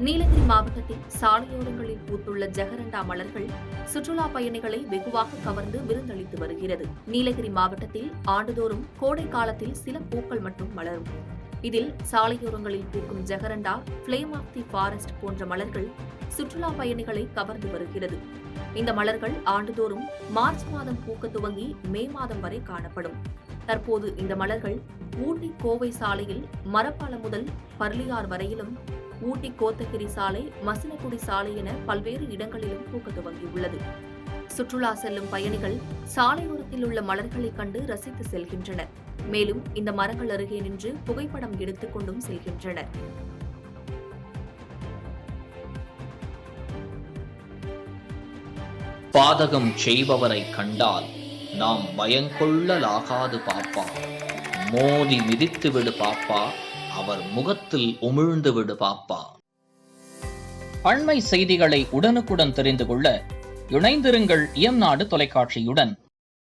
நீலகிரி மாவட்டத்தில் சாலையோரங்களில் பூத்துள்ள ஜெகரண்டா மலர்கள் சுற்றுலா பயணிகளை வெகுவாக கவர்ந்து விருந்தளித்து வருகிறது. நீலகிரி மாவட்டத்தில் ஆண்டுதோறும் கோடை காலத்தில் சில பூக்கள் மட்டும் மலரும். இதில் சாலையோரங்களில் பூக்கும் jacaranda, flame of the forest போன்ற மலர்கள் சுற்றுலா பயணிகளை கவர்ந்து வருகிறது. இந்த மலர்கள் ஆண்டுதோறும் மார்ச் மாதம் பூக்க துவங்கி மே மாதம் வரை காணப்படும். தற்போது இந்த மலர்கள் ஊட்டி கோவை சாலையில் மரப்பாலம் முதல் பர்லியார் வரையிலும், ஊட்டி கோத்தகிரி சாலை, மசினகுடி சாலை என பல்வேறு இடங்களிலும் பூக்க துவங்கியுள்ளது. சுற்றுலா செல்லும் பயணிகள் சாலையோரத்தில் உள்ள மலர்களை கண்டு ரசித்து செல்கின்றனர். மேலும் இந்த மரங்கள் அருகே நின்று புகைப்படம் எடுத்துக் கொண்டும் செல்கின்றனர். பாதகம் செய்பவரை கண்டால் நாம் பயங்கொள்ளலாகாது பாப்பா, மோதி மிதித்து விடு பாப்பா, அவர் முகத்தில் உமிழ்ந்து விடு பாப்பா. அண்மை செய்திகளை உடனுக்குடன் தெரிந்து கொள்ள இணைந்திருங்கள் இயம்நாடு தொலைக்காட்சியுடன்.